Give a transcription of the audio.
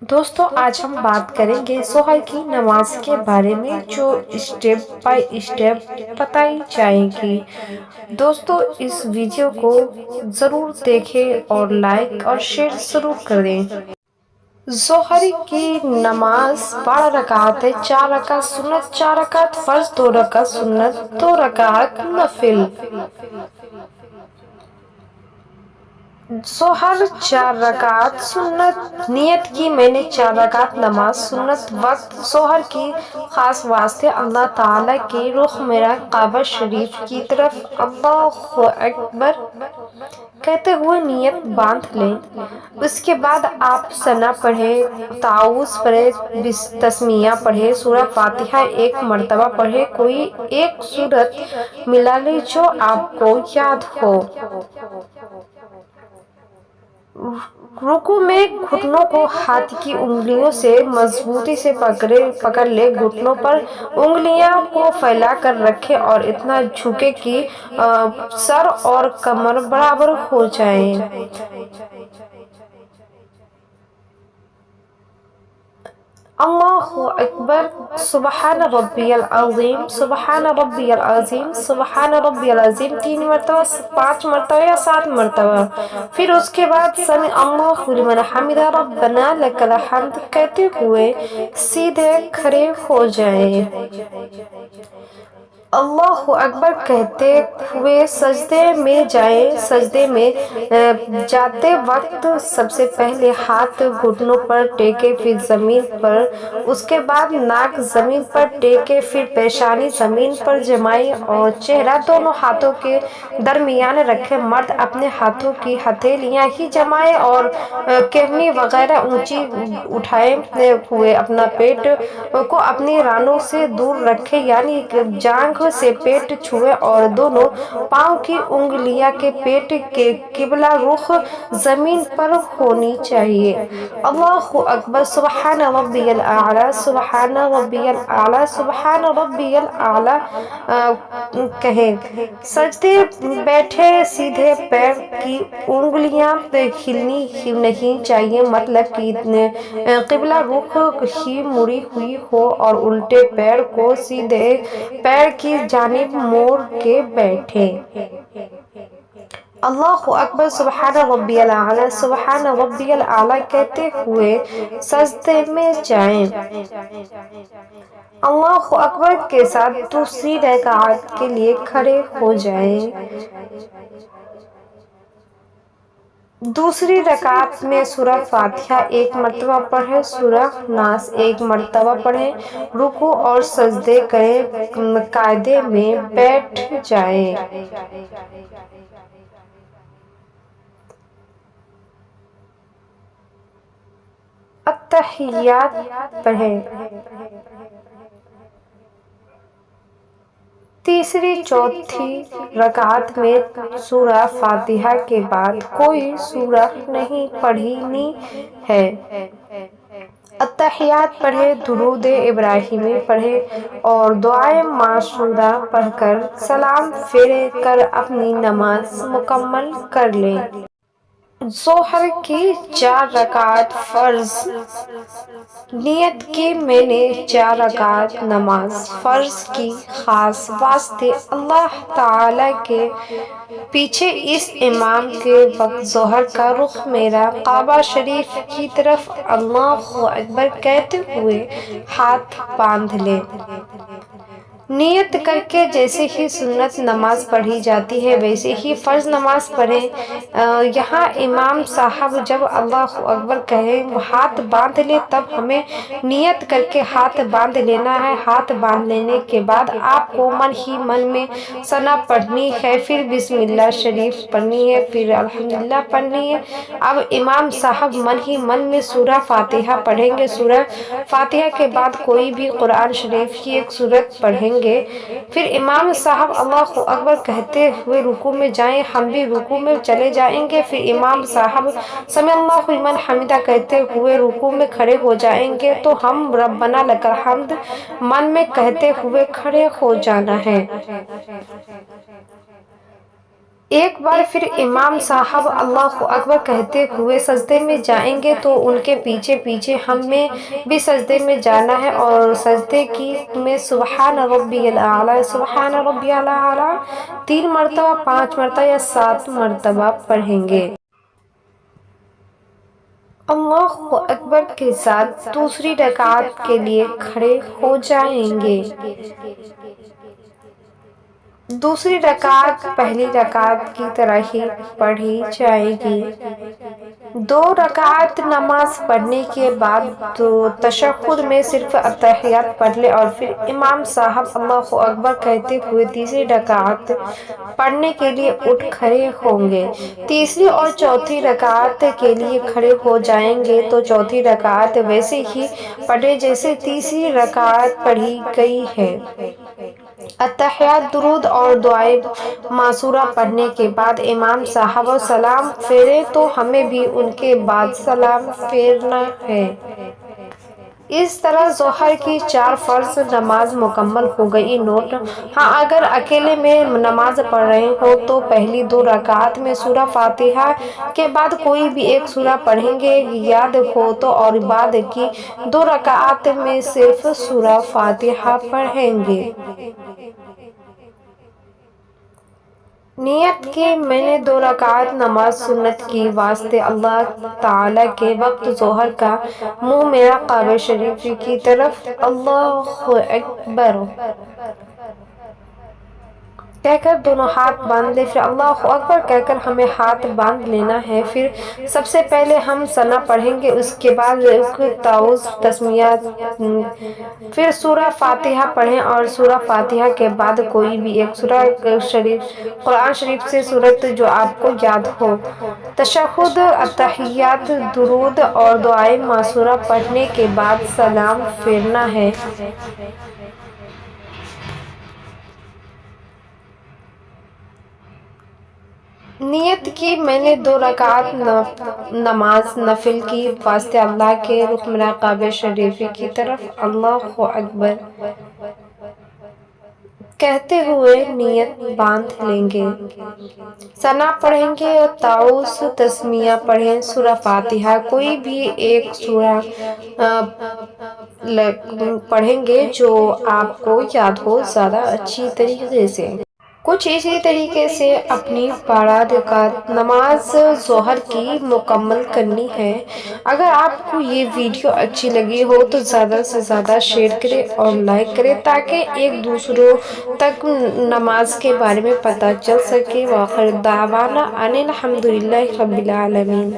دوستوں آج ہم بات کریں گے ظہر کی نماز کے بارے میں جو اسٹیپ بائی اسٹیپ بتائی جائیں گی۔ دوستوں اس ویڈیو کو ضرور دیکھیں اور لائک اور شیئر ضرور کریں۔ ظہر کی نماز 12 رکعت ہے، 4 رکعت سنت، 4 رکعت فرض، 2 رکعت سنت، 2 رکعت نفل۔ ظہر 4 رکعت سنت نیت کی میں نے 4 رکعت نماز سنت وقت ظہر کی خاص واسطے اللہ تعالیٰ کی رخ میرا کعبہ شریف کی طرف اللہ اکبر کہتے ہوئے نیت باندھ لیں۔ اس کے بعد آپ ثنا پڑھیں، تعوذ پڑھیں، تسمیہ پڑھیں، سورہ فاتحہ 1 مرتبہ پڑھیں، کوئی ایک سورت ملا لیں جو آپ کو یاد ہو۔ رکوع میں گھٹنوں کو ہاتھ کی انگلیوں سے مضبوطی سے پکڑ لے، گھٹنوں پر انگلیاں کو پھیلا کر رکھیں اور اتنا جھکیں کہ سر اور کمر برابر ہو جائیں۔ اللہ اکبر، سبحان ربی العظیم، سبحان ربی العظیم، سبحان ربی العظیم 3 مرتبہ، 5 مرتبہ یا 7 مرتبہ۔ پھر اس کے بعد سمع اللہ لمن حمدہ ربنا لک الحمد کہتے ہوئے سیدھے کھڑے ہو جائیں۔ اللہ اکبر کہتے ہوئے سجدے میں جائیں۔ سجدے میں جاتے وقت سب سے پہلے ہاتھ گھٹنوں پر ٹیکیں، پھر زمین پر، اس کے بعد ناک زمین پر ٹیکیں، پھر پیشانی زمین پر جمائیں اور چہرہ دونوں ہاتھوں کے درمیان رکھیں۔ مرد اپنے ہاتھوں کی ہتھیلیاں ہی جمائیں اور کہنی وغیرہ اونچی اٹھائے ہوئے اپنا پیٹ کو اپنی رانوں سے دور رکھیں، یعنی جانگھ سے پیٹ چھوئے اور دونوں پاؤں کی انگلیاں کے پیٹ کے قبلہ رخ زمین پر ہونی چاہیے۔ اللہ اکبر، سبحان ربی الاعلیٰ، سبحان ربی الاعلیٰ، سبحان ربی الاعلیٰ کہیں۔ سجدے بیٹھے سیدھے پیر کی انگلیاں ہلنی نہیں چاہیے، مطلب کہ قبلہ رخ ہی مڑی ہوئی ہو اور الٹے پیر کو سیدھے پیر کی جانب موڑ کے بیٹھیں۔ اللہ اکبر، سبحان ربی الاعلیٰ، سبحان ربی الاعلیٰ کہتے ہوئے سجدے میں جائیں۔ اللہ اکبر کے ساتھ دوسری رکعت کے لیے کھڑے ہو جائیں۔ دوسری رکعت میں سورہ فاتحہ 1 مرتبہ پڑھیں، سورہ ناس 1 مرتبہ پڑھیں، رکوع اور سجدے کریں، قاعدے میں بیٹھ جائیں۔ التحیات پڑھیں۔ تیسری چوتھی رکعت میں سورہ فاتحہ کے بعد کوئی سورہ نہیں پڑھنی ہے۔ التحیات پڑھیں، درود ابراہیمی پڑھیں اور دعائے معصومہ پڑھ کر سلام پھیر کر اپنی نماز مکمل کر لیں۔ ظہر کی 4 رکعت فرض نیت کی میں نے 4 رکعت نماز فرض کی خاص واسطے اللہ تعالیٰ کے پیچھے اس امام کے وقت ظہر کا رخ میرا کعبہ شریف کی طرف اللہ اکبر کہتے ہوئے ہاتھ باندھ لیں۔ نیت کر کے جیسے ہی سنت نماز پڑھی جاتی ہے ویسے ہی فرض نماز پڑھیں۔ یہاں امام صاحب جب اللہ اکبر کہیں ہاتھ باندھ لے تب ہمیں نیت کر کے ہاتھ باندھ لینا ہے۔ ہاتھ باندھ لینے کے بعد آپ کو من ہی من میں ثنا پڑھنی ہے، پھر بسم اللہ شریف پڑھنی ہے، پھر الحمدللہ پڑھنی ہے۔ اب امام صاحب من ہی من میں سورہ فاتحہ پڑھیں گے، سورہ فاتحہ کے بعد کوئی بھی قرآن شریف کی ایک سورت پڑھیں گے، پھر امام صاحب اللہ اکبر کہتے ہوئے رکوع میں جائیں، ہم بھی رکوع میں چلے جائیں گے، پھر امام صاحب سمع اللہ لمن حمدہ کہتے ہوئے رکوع میں کھڑے ہو جائیں گے تو ہم ربنا لک الحمد من میں کہتے ہوئے کھڑے ہو جانا ہے۔ ایک بار پھر امام صاحب اللہ اکبر کہتے ہوئے سجدے میں جائیں گے تو ان کے پیچھے پیچھے ہمیں بھی سجدے میں جانا ہے، اور سجدے کی میں سبحان ربی الاعلیٰ، سبحان ربی الاعلیٰ 3 مرتبہ، 5 مرتبہ یا 7 مرتبہ پڑھیں گے۔ اللہ اکبر کے ساتھ دوسری رکعت کے لیے کھڑے ہو جائیں گے۔ دوسری رکعت پہلی رکعت کی طرح ہی پڑھی جائے گی۔ 2 رکعت نماز پڑھنے کے بعد تشہد میں صرف اتحیات پڑھ لیں، اور پھر امام صاحب اللہ اکبر کہتے ہوئے تیسری رکعت پڑھنے کے لیے اٹھ کھڑے ہوں گے۔ تیسری اور چوتھی رکعت کے لیے کھڑے ہو جائیں گے تو چوتھی رکعت ویسے ہی پڑھیں جیسے تیسری رکعت پڑھی گئی ہے۔ اتحیات، درود اور دعائے معصورہ پڑھنے کے بعد امام صاحب سلام پھیریں تو ہمیں بھی ان کے بعد سلام پھیرنا ہے۔ اس طرح ظہر کی 4 فرض نماز مکمل ہو گئی۔ نوٹ: ہاں، اگر اکیلے میں نماز پڑھ رہے ہوں تو پہلی 2 رکعات میں سورہ فاتحہ کے بعد کوئی بھی ایک سورہ پڑھیں گے یاد ہو تو، اور بعد کی 2 رکعات میں صرف سورہ فاتحہ پڑھیں گے۔ نیت کہ میں نے 2 رکعت نماز سنت کی واسطے اللہ تعالیٰ کے وقت ظہر کا منہ میرا کعبہ شریف کی طرف اللہ اکبر کہہ کر دونوں ہاتھ باندھ لیں، پھر اللہ اکبر کہہ کر ہمیں ہاتھ باندھ لینا ہے۔ پھر سب سے پہلے ہم ثنا پڑھیں گے، اس کے بعد تعوذ، تسمیہ، پھر سورہ فاتحہ پڑھیں، اور سورہ فاتحہ کے بعد کوئی بھی ایک سورہ قرآن شریف سے سورت جو آپ کو یاد ہو۔ تشہد، اتحیات، درود اور دعائے معصورہ پڑھنے کے بعد سلام پھیرنا ہے۔ نیت کی میں نے 2 رکعت نماز نفل کی واسطے اللہ کے رخ میرا کعبہ شریف کی طرف اللہ اکبر کہتے ہوئے نیت باندھ لیں گے۔ ثنا پڑھیں گے، تعوذ، تسمیہ پڑھیں، سورہ فاتحہ کوئی بھی ایک سورہ پڑھیں گے جو آپ کو یاد ہو زیادہ اچھی طریقے سے۔ کچھ اسی طریقے سے اپنی 12 رکعت نماز ظہر کی مکمل کرنی ہے۔ اگر آپ کو یہ ویڈیو اچھی لگی ہو تو زیادہ سے زیادہ شیئر کریں اور لائک کریں تاکہ ایک دوسروں تک نماز کے بارے میں پتہ چل سکے۔ وآخر دعوانا ان الحمد للہ رب العالمین۔